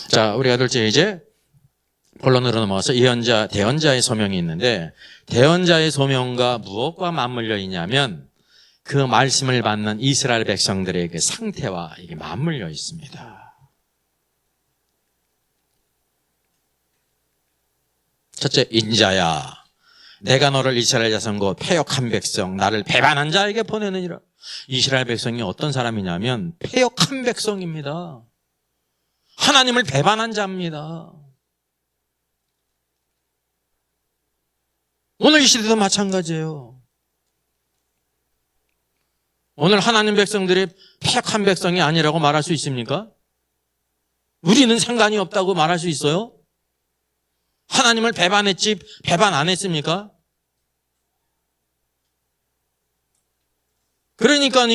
자, 우리가 둘째 이제 본론으로 넘어가서 예언자, 대언자의 소명이 있는데, 대언자의 소명과 무엇과 맞물려 있냐면 그 말씀을 받는 이스라엘 백성들의 그 상태와 이게 맞물려 있습니다. 첫째, 인자야, 내가 너를 이스라엘 자손 곧 패역한 백성, 나를 배반한 자에게 보내느니라. 이스라엘 백성이 어떤 사람이냐면 패역한 백성입니다. 하나님을 배반한 자입니다. 오늘 이 시대도 마찬가지예요. 오늘 하나님 백성들이 패역한 백성이 아니라고 말할 수 있습니까? 우리는 상관이 없다고 말할 수 있어요? 하나님을 배반했지 배반 안 했습니까? 그러니까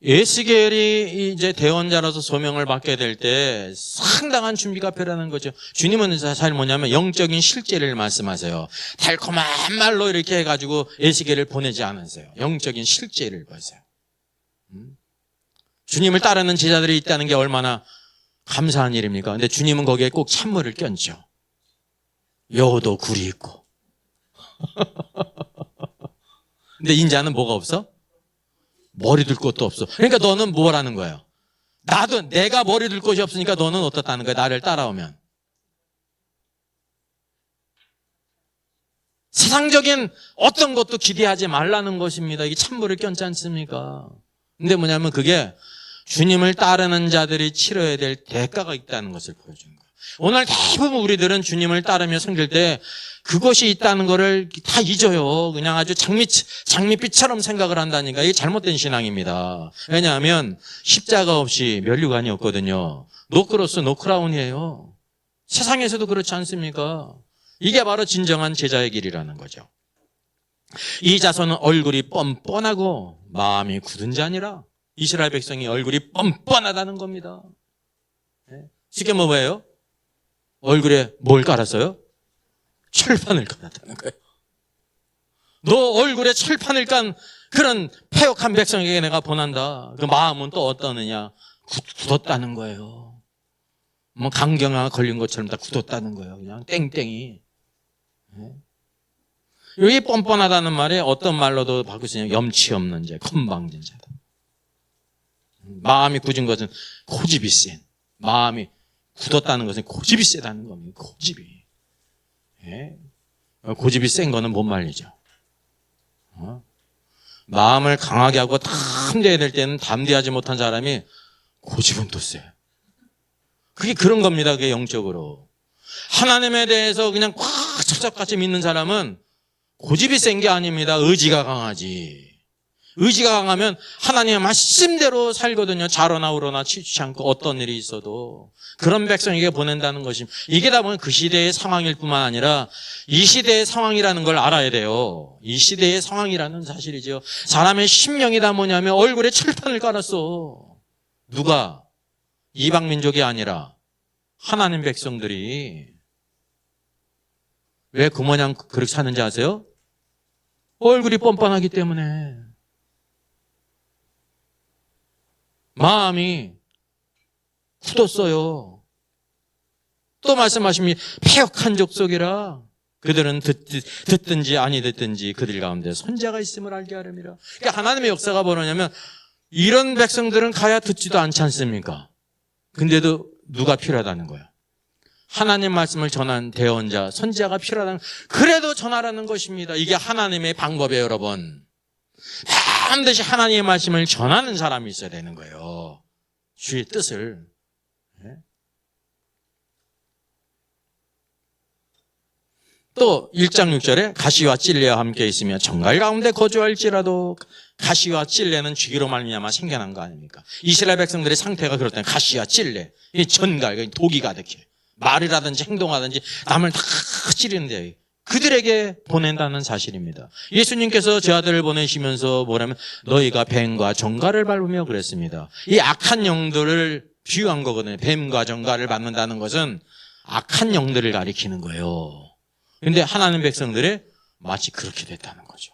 에스겔이 이제 대언자로서 소명을 받게 될 때 상당한 준비가 필요하는 거죠. 주님은 사실 뭐냐면 영적인 실제를 말씀하세요. 달콤한 말로 이렇게 해가지고 에스겔을 보내지 않으세요. 영적인 실제를 보세요. 주님을 따르는 제자들이 있다는 게 얼마나 감사한 일입니까? 근데 주님은 거기에 꼭 찬물을 껴얹죠. 여도 굴이 있고. 근데 인자는 뭐가 없어? 머리 둘 곳도 없어. 그러니까 너는 뭐라는 거예요? 나도 내가 머리 둘 곳이 없으니까 너는 어떻다는 거야? 나를 따라오면. 세상적인 어떤 것도 기대하지 말라는 것입니다. 이게 찬물을 껴얹지 않습니까? 근데 뭐냐면 그게 주님을 따르는 자들이 치러야 될 대가가 있다는 것을 보여주는 거예요. 오늘 대부분 우리들은 주님을 따르며 섬길 때 그것이 있다는 것을 다 잊어요. 그냥 아주 장밋빛처럼 생각을 한다니까. 이게 잘못된 신앙입니다. 왜냐하면 십자가 없이 면류관이 없거든요. 노크로스 노크라운이에요. 세상에서도 그렇지 않습니까? 이게 바로 진정한 제자의 길이라는 거죠. 이 자손은 얼굴이 뻔뻔하고 마음이 굳은 자니라. 이스라엘 백성이 얼굴이 뻔뻔하다는 겁니다. 쉽게 뭐예요? 얼굴에 뭘 깔았어요? 철판을 깔았다는 거예요. 너 얼굴에 철판을 깐 그런 패역한 백성에게 내가 보낸다. 그 마음은 또 어떠느냐? 굳었다는 거예요. 뭐 강경화가 걸린 것처럼 다 굳었다는 거예요. 그냥 땡땡이. 여기 뻔뻔하다는 말에 어떤 말로도 바꿀 수 있냐? 염치 없는 자, 건방진 자다. 마음이 굳은 것은 고집이 센. 마음이 굳었다는 것은 고집이 세다는 겁니다. 고집이. 예? 고집이 센 거는 못 말리죠. 마음을 강하게 하고 담대해야 될 때는 담대하지 못한 사람이 고집은 또 세. 그게 그런 겁니다. 그게 영적으로. 하나님에 대해서 그냥 꽉 첩첩같이 믿는 사람은 고집이 센 게 아닙니다. 의지가 강하지. 의지가 강하면 하나님의 말씀대로 살거든요. 자로나 우로나 치우치지 않고 어떤 일이 있어도. 그런 백성에게 보낸다는 것입니다. 이게 다 보면 그 시대의 상황일 뿐만 아니라 이 시대의 상황이라는 걸 알아야 돼요. 이 시대의 상황이라는 사실이죠. 사람의 심령이 다 뭐냐면 얼굴에 철판을 깔았어. 누가? 이방 민족이 아니라 하나님 백성들이. 왜 그 모양 그렇게 사는지 아세요? 얼굴이 뻔뻔하기 때문에. 마음이 굳었어요. 또 말씀하십니다. 패역한 족속이라 그들은 듣든지 아니 듣든지 그들 가운데 선자가 있음을 알게 하렵니다. 그러니까 하나님의 역사가 뭐냐면 이런 백성들은 가야 듣지도 않지 않습니까? 근데도 누가 필요하다는 거예요? 하나님 말씀을 전한 대언자, 선지자가 필요하다는, 그래도 전하라는 것입니다. 이게 하나님의 방법이에요, 여러분. 반드시 하나님의 말씀을 전하는 사람이 있어야 되는 거예요. 주의 뜻을. 또 1장 6절에 가시와 찔레와 함께 있으며 정갈 가운데 거주할지라도, 가시와 찔레는 쥐기로 말미암아 생겨난 거 아닙니까? 이스라엘 백성들의 상태가 그렇다면 가시와 찔레, 이 전갈, 독이 가득해. 말이라든지 행동하든지 남을 다 찌르는데 그들에게 보낸다는 사실입니다. 예수님께서 제 아들을 보내시면서 뭐라면 너희가 뱀과 정갈을 밟으며 그랬습니다. 이 악한 영들을 비유한 거거든요. 뱀과 정갈을 밟는다는 것은 악한 영들을 가리키는 거예요. 그런데 하나님 백성들이 마치 그렇게 됐다는 거죠.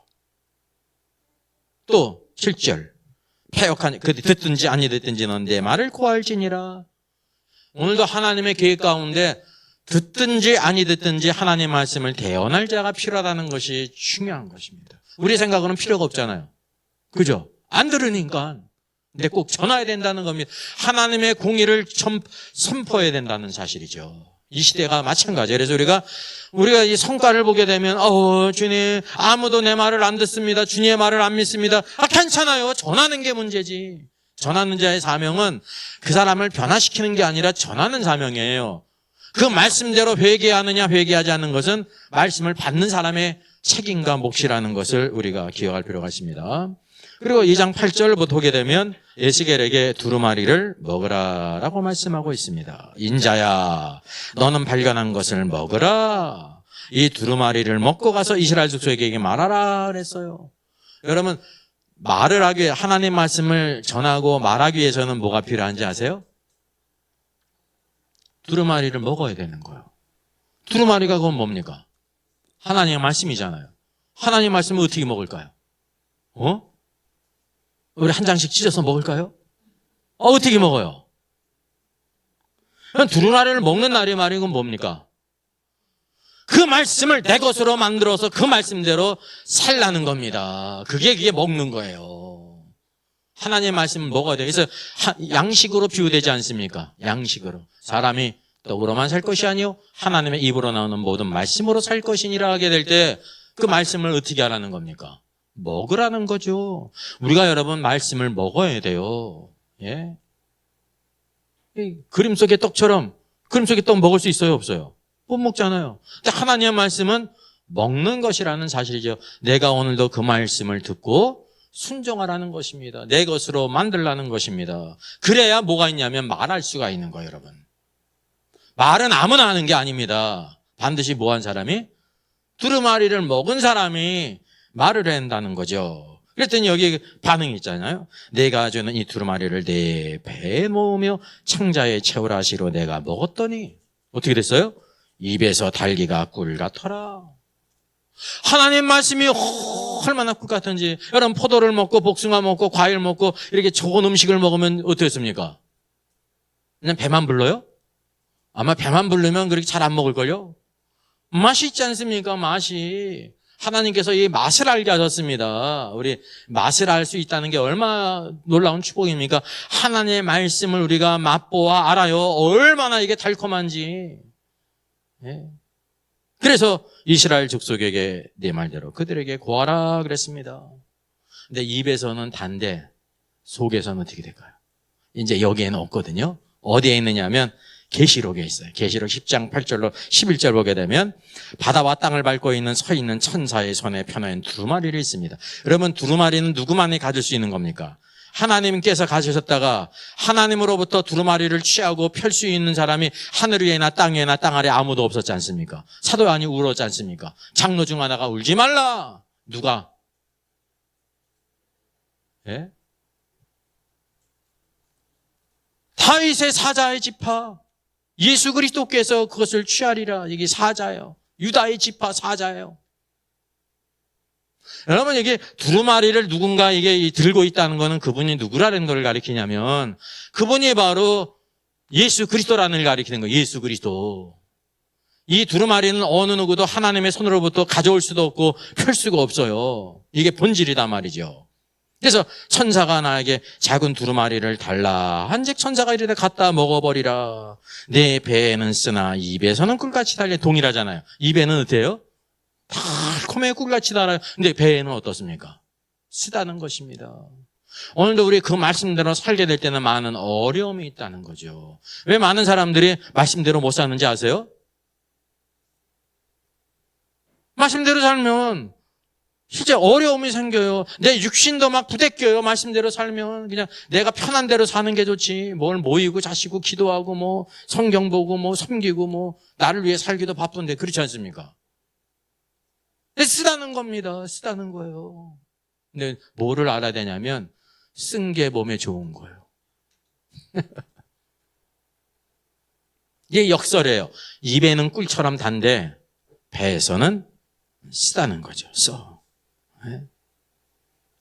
또 7절 패역한, 듣든지 아니 듣든지 넌 내 말을 고할지니라. 오늘도 하나님의 계획 가운데 듣든지 아니 듣든지 하나님의 말씀을 대언할 자가 필요하다는 것이 중요한 것입니다. 우리 생각으로는 필요가 없잖아요. 그죠? 안 들으니까. 근데 꼭 전해야 된다는 겁니다. 하나님의 공의를 선포해야 된다는 사실이죠. 이 시대가 마찬가지예요. 그래서 우리가 이 성과를 보게 되면 주님 아무도 내 말을 안 듣습니다. 주님의 말을 안 믿습니다. 괜찮아요. 전하는 게 문제지. 전하는 자의 사명은 그 사람을 변화시키는 게 아니라 전하는 사명이에요. 그 말씀대로 회개하느냐 회개하지 않는 것은 말씀을 받는 사람의 책임과 몫이라는 것을 우리가 기억할 필요가 있습니다. 그리고 2장 8절부터 보게 되면 에스겔에게 두루마리를 먹으라라고 말씀하고 있습니다. 인자야, 너는 발견한 것을 먹으라. 이 두루마리를 먹고 가서 이스라엘 족속에게 말하라 그랬어요. 여러분, 말을 하기 위해 하나님 말씀을 전하고 말하기 위해서는 뭐가 필요한지 아세요? 두루마리를 먹어야 되는 거예요. 두루마리가 그건 뭡니까? 하나님의 말씀이잖아요. 하나님의 말씀을 어떻게 먹을까요? 우리 한 장씩 찢어서 먹을까요? 어떻게 먹어요? 두루마리를 먹는 날이 말인 건 뭡니까? 그 말씀을 내 것으로 만들어서 그 말씀대로 살라는 겁니다. 그게 먹는 거예요. 하나님의 말씀을 먹어야 돼요. 그래서 양식으로 비유되지 않습니까? 양식으로. 사람이 떡으로만 살 것이 아니요 하나님의 입으로 나오는 모든 말씀으로 살 것이니라 하게 될 때 그 말씀을 어떻게 하라는 겁니까? 먹으라는 거죠. 우리가 여러분 말씀을 먹어야 돼요. 예? 이 그림 속의 떡처럼 그림 속의 떡 먹을 수 있어요, 없어요? 못 먹잖아요. 근데 하나님의 말씀은 먹는 것이라는 사실이죠. 내가 오늘도 그 말씀을 듣고 순종하라는 것입니다. 내 것으로 만들라는 것입니다. 그래야 뭐가 있냐면 말할 수가 있는 거예요, 여러분. 말은 아무나 하는 게 아닙니다. 반드시 뭐한 사람이? 두루마리를 먹은 사람이 말을 해야 한다는 거죠. 그랬더니 여기 반응이 있잖아요. 내가 주는 이 두루마리를 내 배에 놓으며 창자에 채우라 하시로 내가 먹었더니 어떻게 됐어요? 입에서 달기가 꿀 같더라. 하나님 말씀이 얼마나 꿀 같은지. 여러분 포도를 먹고 복숭아 먹고 과일 먹고 이렇게 좋은 음식을 먹으면 어떻겠습니까? 그냥 배만 불러요? 아마 배만 부르면 그렇게 잘 안 먹을걸요? 맛이 있지 않습니까? 맛이. 하나님께서 이 맛을 알게 하셨습니다. 우리 맛을 알 수 있다는 게 얼마나 놀라운 축복입니까? 하나님의 말씀을 우리가 맛보아 알아요. 얼마나 이게 달콤한지. 예. 그래서 이스라엘 족속에게 내 말대로 그들에게 고하라 그랬습니다. 근데 입에서는 단데 속에서는 어떻게 될까요? 이제 여기에는 없거든요. 어디에 있느냐면 계시록에 있어요. 계시록 10장 8절로 11절 보게 되면 바다와 땅을 밟고 있는 서 있는 천사의 손에 펴놓은 두루마리를 있습니다. 여러분 두루마리는 누구만이 가질 수 있는 겁니까? 하나님께서 가지셨다가 하나님으로부터 두루마리를 취하고 펼 수 있는 사람이 하늘 위에나 땅 위에나 땅 아래 아무도 없었지 않습니까? 사도 요한이 울었지 않습니까? 장로 중 하나가 울지 말라. 누가? 예? 다윗의 사자의 지파 예수 그리스도께서 그것을 취하리라. 이게 사자예요. 유다의 지파 사자예요. 여러분 이게 두루마리를 누군가 이게 들고 있다는 것은 그분이 누구라는 걸 가리키냐면 그분이 바로 예수 그리스도라는 걸 가리키는 거예요. 예수 그리스도. 이 두루마리는 어느 누구도 하나님의 손으로부터 가져올 수도 없고 펼 수가 없어요. 이게 본질이단 말이죠. 그래서 천사가 나에게 작은 두루마리를 달라. 한즉 천사가 이르되 갖다 먹어버리라. 내 배에는 쓰나 입에서는 꿀같이 달려. 동일하잖아요. 입에는 어때요? 달콤해 꿀같이 달아요. 근데 배에는 어떻습니까? 쓰다는 것입니다. 오늘도 우리 그 말씀대로 살게 될 때는 많은 어려움이 있다는 거죠. 왜 많은 사람들이 말씀대로 못 사는지 아세요? 말씀대로 살면 실제 어려움이 생겨요. 내 육신도 막 부대껴요. 말씀대로 살면 그냥 내가 편한 대로 사는 게 좋지. 뭘 모이고 자시고 기도하고 뭐 성경 보고 뭐 섬기고 뭐 나를 위해 살기도 바쁜데 그렇지 않습니까? 쓰다는 겁니다. 쓰다는 거예요. 근데 뭐를 알아야 되냐면 쓴 게 몸에 좋은 거예요. 이게 역설이에요. 입에는 꿀처럼 단데 배에서는 쓰다는 거죠. 써.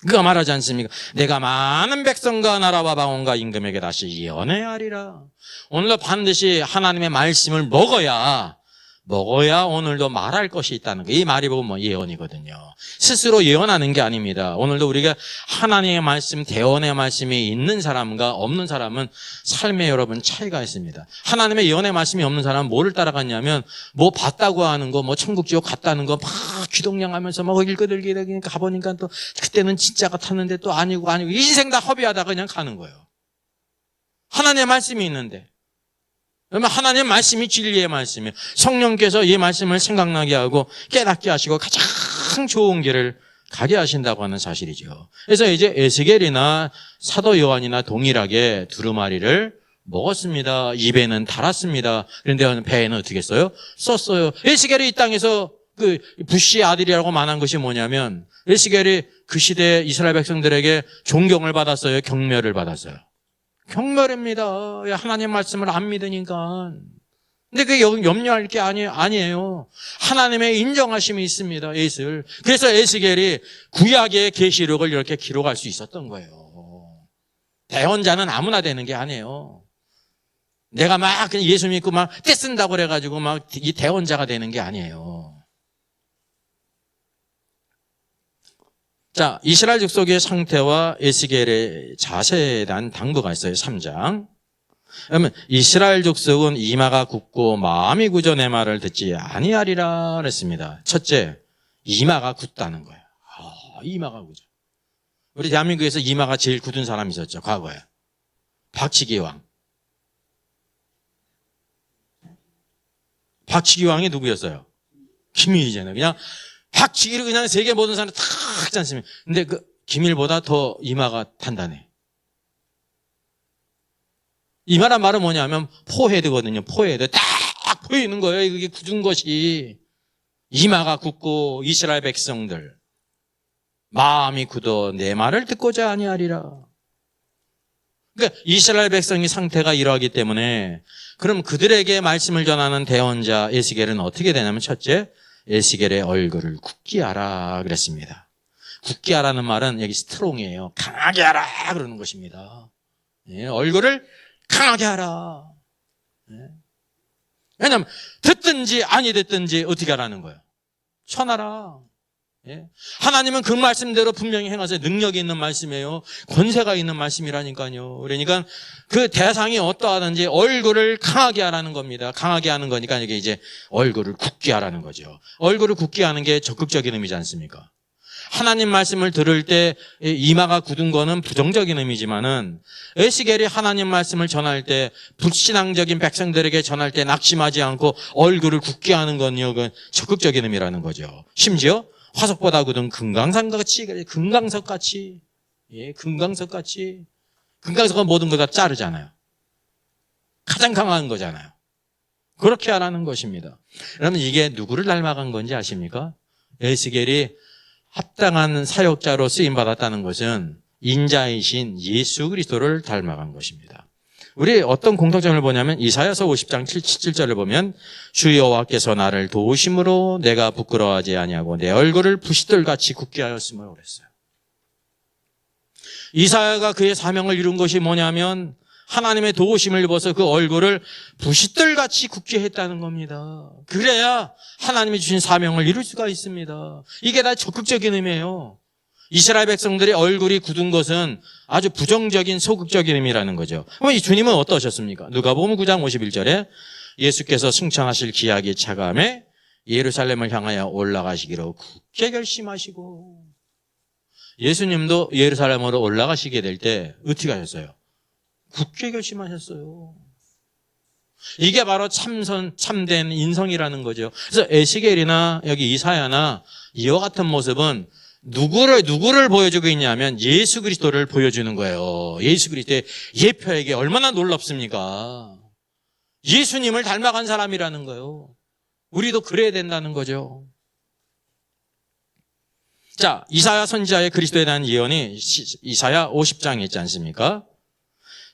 그가 말하지 않습니까? 내가 많은 백성과 나라와 방언과 임금에게 다시 예언하리라. 오늘도 반드시 하나님의 말씀을 먹어야 오늘도 말할 것이 있다는 거예요. 이 말이 보면 예언이거든요. 스스로 예언하는 게 아닙니다. 오늘도 우리가 하나님의 말씀, 대언의 말씀이 있는 사람과 없는 사람은 삶에 여러분 차이가 있습니다. 하나님의 예언의 말씀이 없는 사람은 뭐를 따라갔냐면 뭐 봤다고 하는 거, 뭐 천국 지옥 갔다는 거 막 귀동냥하면서 막 일거들기 가보니까 또 그때는 진짜 같았는데 또 아니고 인생 다 허비하다가 그냥 가는 거예요. 하나님의 말씀이 있는데. 그러면 하나님의 말씀이 진리의 말씀이에요. 성령께서 이 말씀을 생각나게 하고 깨닫게 하시고 가장 좋은 길을 가게 하신다고 하는 사실이죠. 그래서 이제 에스겔이나 사도 요한이나 동일하게 두루마리를 먹었습니다. 입에는 달았습니다. 그런데 배에는 어떻게 했어요? 썼어요. 에스겔이 이 땅에서 그 부시의 아들이라고 말한 것이 뭐냐면 에스겔이 그 시대 이스라엘 백성들에게 존경을 받았어요. 경멸을 받았어요. 경멸입니다. 하나님 말씀을 안 믿으니까. 근데 그게 염려할 게 아니에요. 하나님의 인정하심이 있습니다. 에스겔. 그래서 에스겔이 구약의 계시록을 이렇게 기록할 수 있었던 거예요. 대언자는 아무나 되는 게 아니에요. 내가 막 그냥 예수 믿고 막 떼쓴다고 그래가지고 막 이 대언자가 되는 게 아니에요. 자, 이스라엘 족속의 상태와 에스겔의 자세에 대한 당부가 있어요. 3장. 그러면 이스라엘 족속은 이마가 굳고 마음이 굳어 내 말을 듣지 아니하리라 그랬습니다. 첫째, 이마가 굳다는 거예요. 이마가 굳어. 우리 대한민국에서 이마가 제일 굳은 사람이 있었죠. 과거에. 박치기 왕. 박치기 왕이 누구였어요? 김일이잖아요. 그냥 박치기를 그냥 세계 모든 사람 다 하지 않습니까? 근데 그 김일보다 더 이마가 단단해. 이마란 말은 뭐냐면 포헤드거든요. 포헤드. 딱 보이는 거예요. 이게 굳은 것이. 이마가 굳고 이스라엘 백성들 마음이 굳어 내 말을 듣고자 아니하리라. 그러니까 이스라엘 백성의 상태가 이러하기 때문에 그럼 그들에게 말씀을 전하는 대언자 에스겔은 어떻게 되냐면 첫째, 에스겔의 얼굴을 굳게 하라 그랬습니다. 굳게 하라는 말은 여기 스트롱이에요. 강하게 하라 그러는 것입니다. 예, 얼굴을 강하게 하라. 예. 왜냐하면 듣든지 아니 듣든지 어떻게 하라는 거예요? 전하라. 예. 하나님은 그 말씀대로 분명히 행하세요. 능력이 있는 말씀이에요. 권세가 있는 말씀이라니까요. 그러니까 그 대상이 어떠하든지 얼굴을 강하게 하라는 겁니다. 강하게 하는 거니까 이게 이제 얼굴을 굳게 하라는 거죠. 얼굴을 굳게 하는 게 적극적인 의미지 않습니까? 하나님 말씀을 들을 때 이마가 굳은 거는 부정적인 의미지만은 에스겔이 하나님 말씀을 전할 때 불신앙적인 백성들에게 전할 때 낙심하지 않고 얼굴을 굳게 하는 건요, 그 적극적인 의미라는 거죠. 심지어 화석보다 굳은 금강석같이, 예, 금강석같이. 금강석은 모든 걸 다 자르잖아요. 가장 강한 거잖아요. 그렇게 하라는 것입니다. 그러면 이게 누구를 닮아간 건지 아십니까? 에스겔이 합당한 사역자로 쓰임받았다는 것은 인자이신 예수 그리스도를 닮아간 것입니다. 우리 어떤 공통점을 보냐면 이사야서 50장 7절을 보면 주 여호와께서 나를 도우심으로 내가 부끄러워하지 아니하고 내 얼굴을 부싯돌같이 굳게 하였으므로 그랬어요. 이사야가 그의 사명을 이룬 것이 뭐냐면 하나님의 도우심을 입어서 그 얼굴을 부싯돌같이 굳게 했다는 겁니다. 그래야 하나님이 주신 사명을 이룰 수가 있습니다. 이게 다 적극적인 의미예요. 이스라엘 백성들의 얼굴이 굳은 것은 아주 부정적인 소극적인 의미라는 거죠. 그럼 이 주님은 어떠셨습니까? 누가복음 9장 51절에 예수께서 승천하실 기약이 차감해 예루살렘을 향하여 올라가시기로 굳게 결심하시고, 예수님도 예루살렘으로 올라가시게 될 때 어떻게 하셨어요? 굳게 결심하셨어요. 이게 바로 참된 인성이라는 거죠. 그래서 에스겔이나 여기 이사야나 이와 같은 모습은 누구를 보여주고 있냐면 예수 그리스도를 보여주는 거예요. 예수 그리스도의 예표에게 얼마나 놀랍습니까? 예수님을 닮아간 사람이라는 거예요. 우리도 그래야 된다는 거죠. 자, 이사야 선지자의 그리스도에 대한 예언이 이사야 50장에 있지 않습니까?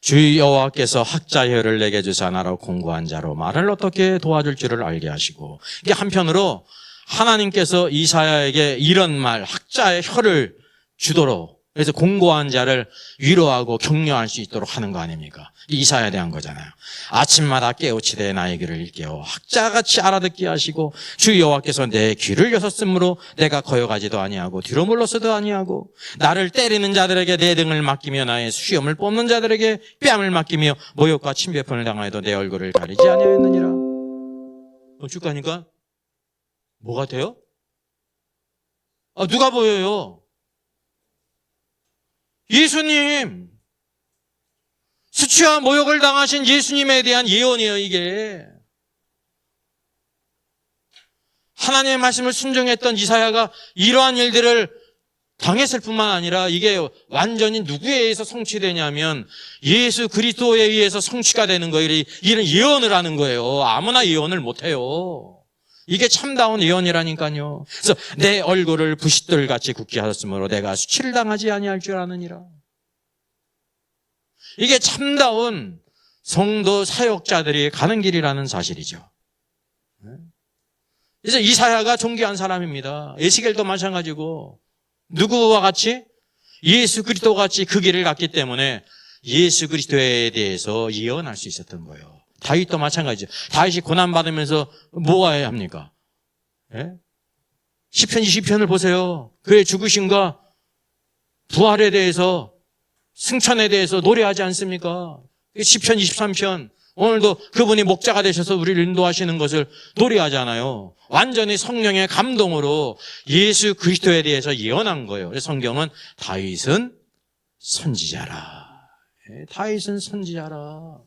주 여호와께서 학자의 혀를 내게 주사 나로 공부한 자로 말을 어떻게 도와줄 줄을 알게 하시고, 이게 한편으로 하나님께서 이사야에게 이런 말, 학자의 혀를 주도록, 그래서 공고한 자를 위로하고 격려할 수 있도록 하는 거 아닙니까? 이사야에 대한 거잖아요. 아침마다 깨우치되 나의 귀를 일깨워 학자같이 알아듣게 하시고 주 여호와께서 내 귀를 여섰으므로 내가 거역하지도 아니하고 뒤로 물러서도 아니하고 나를 때리는 자들에게 내 등을 맡기며 나의 수염을 뽑는 자들에게 뺨을 맡기며 모욕과 침배편을 당하여도 내 얼굴을 가리지 아니하였느니라. 쭉 가니까 뭐가 돼요? 누가 보여요? 예수님, 수치와 모욕을 당하신 예수님에 대한 예언이에요, 이게. 하나님의 말씀을 순종했던 이사야가 이러한 일들을 당했을 뿐만 아니라 이게 완전히 누구에 의해서 성취되냐면 예수 그리스도에 의해서 성취가 되는 거예요. 이런 예언을 하는 거예요. 아무나 예언을 못해요. 이게 참다운 예언이라니까요. 그래서 내 얼굴을 부싯돌같이 굳게 하셨으므로 내가 수치를 당하지 아니할 줄 아느니라. 이게 참다운 성도 사역자들이 가는 길이라는 사실이죠. 그래서 이사야가 존귀한 사람입니다. 에스겔도 마찬가지고 누구와 같이? 예수 그리스도와 같이 그 길을 갔기 때문에 예수 그리스도에 대해서 예언할 수 있었던 거예요. 다윗도 마찬가지죠. 다윗이 고난받으면서 뭐 해야 합니까? 예? 시편 20편을 보세요. 그의 죽으심과 부활에 대해서, 승천에 대해서 노래하지 않습니까? 시편 23편, 오늘도 그분이 목자가 되셔서 우리를 인도하시는 것을 노래하잖아요. 완전히 성령의 감동으로 예수 그리스도에 대해서 예언한 거예요. 그래서 성경은 다윗은 선지자라. 예, 다윗은 선지자라.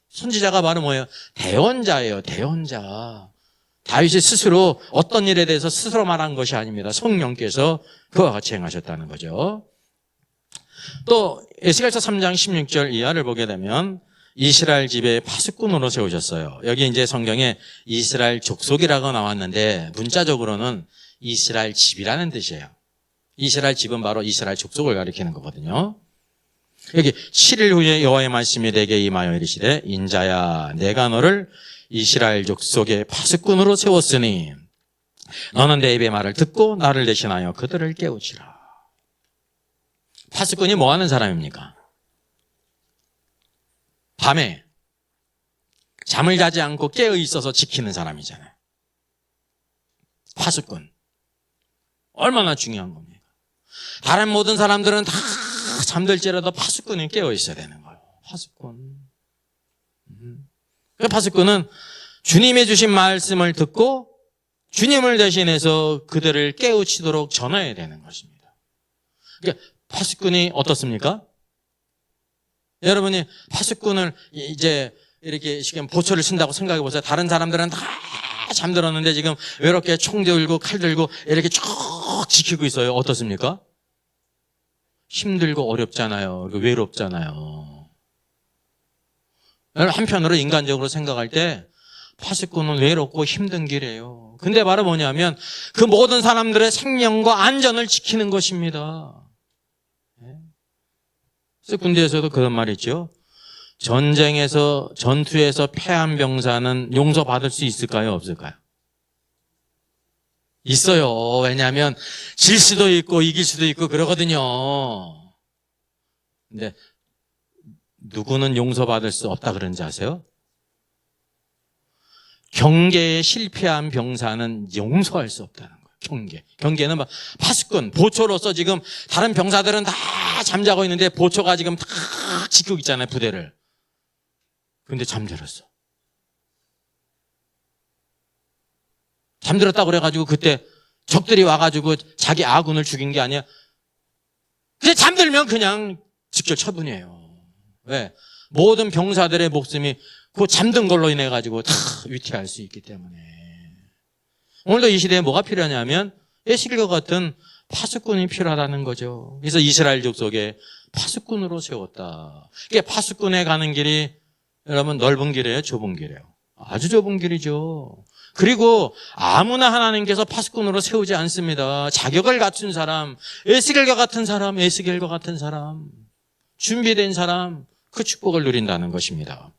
선지자가 바로 뭐예요? 대언자예요. 대언자. 다윗이 스스로 어떤 일에 대해서 스스로 말한 것이 아닙니다. 성령께서 그와 같이 행하셨다는 거죠. 또 에스겔서 3장 16절 이하를 보게 되면 이스라엘 집에 파수꾼으로 세우셨어요. 여기 이제 성경에 이스라엘 족속이라고 나왔는데 문자적으로는 이스라엘 집이라는 뜻이에요. 이스라엘 집은 바로 이스라엘 족속을 가리키는 거거든요. 여기 7일 후에 여호와의 말씀이 내게 임하여 이르시되 인자야 내가 너를 이스라엘 족속의 파수꾼으로 세웠으니 너는 내 입의 말을 듣고 나를 대신하여 그들을 깨우치라. 파수꾼이 뭐 하는 사람입니까? 밤에 잠을 자지 않고 깨어 있어서 지키는 사람이잖아요. 파수꾼. 얼마나 중요한 겁니까? 다른 모든 사람들은 다 잠들지라도 파수꾼은 깨어 있어야 되는 거예요. 파수꾼. 그 파수꾼은 주님이 주신 말씀을 듣고 주님을 대신해서 그들을 깨우치도록 전해야 되는 것입니다. 그러니까 파수꾼이 어떻습니까? 여러분이 파수꾼을 이제 이렇게 지금 보초를 쓴다고 생각해 보세요. 다른 사람들은 다 잠들었는데 지금 외롭게 총 들고 칼 들고 이렇게 쭉 지키고 있어요. 어떻습니까? 힘들고 어렵잖아요. 외롭잖아요. 한편으로 인간적으로 생각할 때 파수꾼은 외롭고 힘든 길이에요. 근데 바로 뭐냐면 그 모든 사람들의 생명과 안전을 지키는 것입니다. 그래서 군대에서도 그런 말이 있죠. 전투에서 패한 병사는 용서받을 수 있을까요? 없을까요? 있어요. 왜냐하면 질 수도 있고 이길 수도 있고 그러거든요. 근데 누구는 용서받을 수 없다 그런지 아세요? 경계에 실패한 병사는 용서할 수 없다는 거예요. 경계는 파수꾼, 보초로서 지금 다른 병사들은 다 잠자고 있는데 보초가 지금 다 지키고 있잖아요, 부대를. 근데 잠들었어. 잠들었다고 그래가지고 그때 적들이 와가지고 자기 아군을 죽인 게 아니야. 그냥 잠들면 그냥 직접 처분이에요. 왜? 모든 병사들의 목숨이 그 잠든 걸로 인해 가지고 다 위태할 수 있기 때문에. 오늘도 이 시대에 뭐가 필요하냐면 에스겔과 같은 파수꾼이 필요하다는 거죠. 그래서 이스라엘 족속에 파수꾼으로 세웠다. 이게 파수꾼에 가는 길이 여러분 넓은 길이에요, 좁은 길이에요? 아주 좁은 길이죠. 그리고 아무나 하나님께서 파수꾼으로 세우지 않습니다. 자격을 갖춘 사람, 에스겔과 같은 사람, 준비된 사람, 그 축복을 누린다는 것입니다.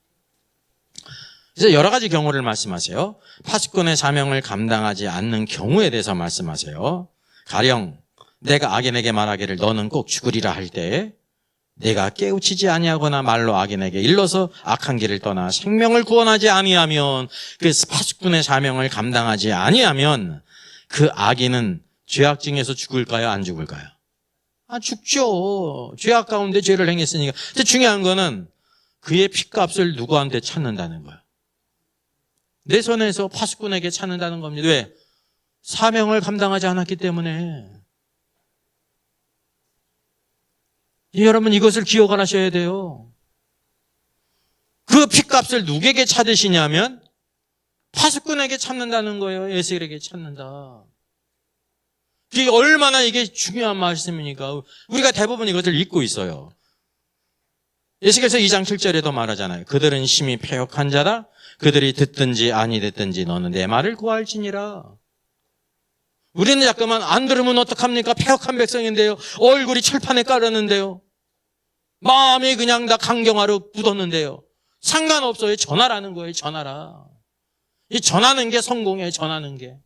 그래서 여러 가지 경우를 말씀하세요. 파수꾼의 사명을 감당하지 않는 경우에 대해서 말씀하세요. 가령 내가 악인에게 말하기를 너는 꼭 죽으리라 할 때에 내가 깨우치지 아니하거나 말로 악인에게 일러서 악한 길을 떠나 생명을 구원하지 아니하면, 그 파수꾼의 사명을 감당하지 아니하면 그 악인은 죄악 중에서 죽을까요? 안 죽을까요? 죽죠. 죄악 가운데 죄를 행했으니까. 근데 중요한 거는 그의 핏값을 누구한테 찾는다는 거예요. 내 손에서 파수꾼에게 찾는다는 겁니다. 왜? 사명을 감당하지 않았기 때문에. 여러분, 이것을 기억을 하셔야 돼요. 그 핏값을 누구에게 찾으시냐면 파수꾼에게 찾는다는 거예요. 에스겔에게 찾는다. 이게 얼마나 이게 중요한 말씀입니까? 우리가 대부분 이것을 잊고 있어요. 에스겔서 2장 7절에도 말하잖아요. 그들은 심히 패역한 자다. 그들이 듣든지 아니 듣든지 너는 내 말을 구할지니라. 우리는 잠깐만 안 들으면 어떡합니까? 패역한 백성인데요. 얼굴이 철판에 깔았는데요. 마음이 그냥 다 강경화로 굳었는데요. 상관없어요. 전하라는 거예요. 전하라. 이 전하는 게 성공이에요. 전하는 게.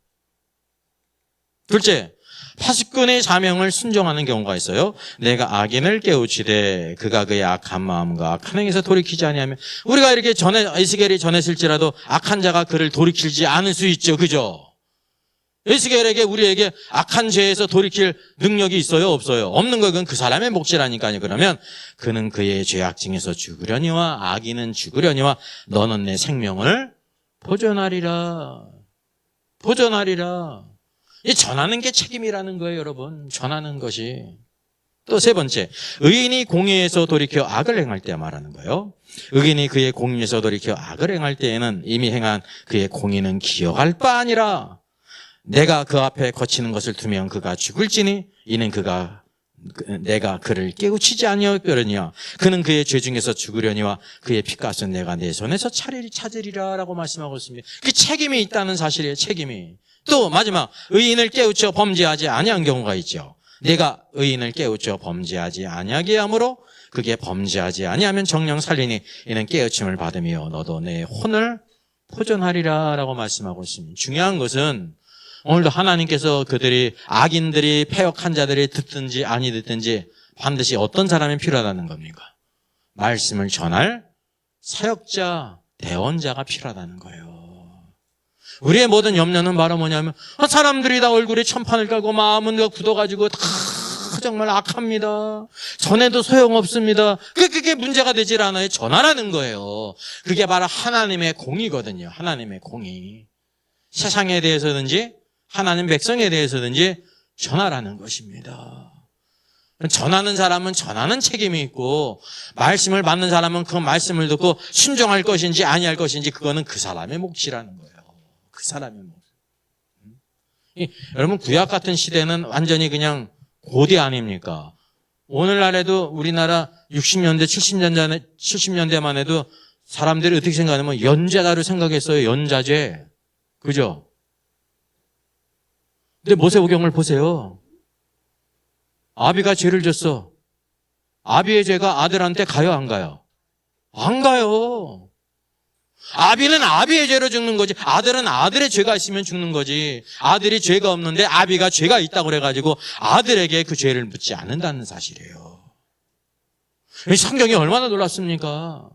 둘째, 파수꾼의 사명을 순종하는 경우가 있어요. 내가 악인을 깨우치되 그가 그의 악한 마음과 악한 행에서 돌이키지 아니하면, 우리가 이렇게 에스겔이 전했을지라도 악한 자가 그를 돌이키지 않을 수 있죠. 그죠? 에스겔에게, 우리에게 악한 죄에서 돌이킬 능력이 있어요? 없어요? 없는 거, 그건 그 사람의 몫이라니까요. 그러면 그는 그의 죄악 중에서 죽으려니와 악인은 죽으려니와 너는 내 생명을 보존하리라. 보존하리라. 이 전하는 게 책임이라는 거예요, 여러분. 전하는 것이. 또 세 번째, 의인이 공의에서 돌이켜 악을 행할 때 말하는 거예요. 의인이 그의 공의에서 돌이켜 악을 행할 때에는 이미 행한 그의 공의는 기억할 바 아니라 내가 그 앞에 거치는 것을 두면 그가 죽을지니 이는 내가 그를 깨우치지 아니하려니와 그는 그의 죄 중에서 죽으려니와 그의 핏값은 내가 내 손에서 찾으리라 라고 말씀하고 있습니다. 그 책임이 있다는 사실이에요. 책임이. 또 마지막, 의인을 깨우쳐 범죄하지 아니한 경우가 있죠. 내가 의인을 깨우쳐 범죄하지 아니하게 함으로 그게 범죄하지 아니하면 정령 살리니 이는 깨우침을 받으며 너도 내 혼을 보존하리라 라고 말씀하고 있습니다. 중요한 것은 오늘도 하나님께서 그들이, 악인들이, 패역한 자들이 듣든지 아니 듣든지 반드시 어떤 사람이 필요하다는 겁니까? 말씀을 전할 사역자, 대언자가 필요하다는 거예요. 우리의 모든 염려는 바로 뭐냐면 사람들이 다 얼굴에 천판을 깔고 마음은 굳어가지고 다 정말 악합니다. 전해도 소용없습니다. 그게 문제가 되질 않아요. 전하라는 거예요. 그게 바로 하나님의 공의거든요. 하나님의 공의. 세상에 대해서든지 하나님 백성에 대해서든지 전하라는 것입니다. 전하는 사람은 전하는 책임이 있고, 말씀을 받는 사람은 그 말씀을 듣고 순종할 것인지 아니할 것인지 그거는 그 사람의 몫이라는 거예요. 그 사람의 몫. 여러분, 구약 같은 시대는 완전히 그냥 고대 아닙니까? 오늘날에도 우리나라 60년대, 70년대만 해도 사람들이 어떻게 생각하냐면 연자다로 생각했어요. 연자죄. 그죠? 근데 모세오경을 보세요. 아비가 죄를 졌어. 아비의 죄가 아들한테 가요, 안 가요? 안 가요. 아비는 아비의 죄로 죽는 거지, 아들은 아들의 죄가 있으면 죽는 거지. 아들이 죄가 없는데 아비가 죄가 있다고 그래가지고 아들에게 그 죄를 묻지 않는다는 사실이에요. 이 성경이 얼마나 놀랍습니까?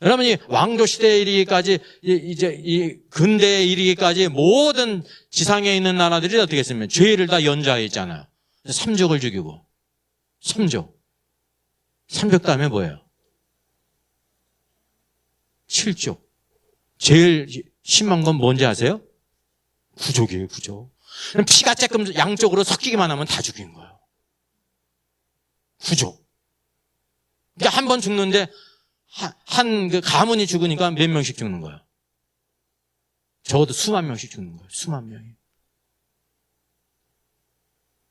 여러분, 이 왕조 시대에 이르기까지, 이제 이 근대에 이르기까지 모든 지상에 있는 나라들이 어떻게 했으면 죄를 다 연좌했잖아요. 삼족을 죽이고. 삼족 다음에 뭐예요? 칠족. 제일 심한 건 뭔지 아세요? 부족이에요, 부족. 피가 조금 양쪽으로 섞이기만 하면 다 죽인 거예요. 부족. 그러니까 한 번 죽는데 그 가문이 죽으니까 몇 명씩 죽는 거예요. 적어도 수만 명씩 죽는 거예요. 수만 명이.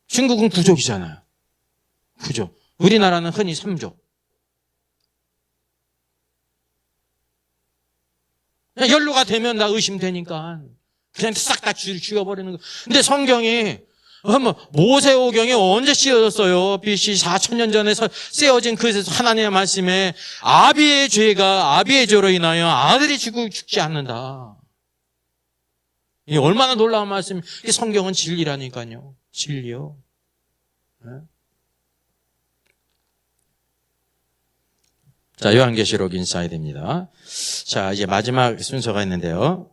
중국은 부족이잖아요. 부족. 우리나라는 흔히 삼족. 연로가 되면 나 의심되니까 그냥 싹 다 죽여버리는 거. 근데 성경이 모세오경이 언제 씌워졌어요? BC 4,000년 전에 쓰여진 그 하나님의 말씀에 아비의 죄로 인하여 아들이 죽지 않는다. 이게 얼마나 놀라운 말씀이. 성경은 진리라니까요. 진리요. 자, 요한계시록 인사이드입니다. 자, 이제 마지막 순서가 있는데요.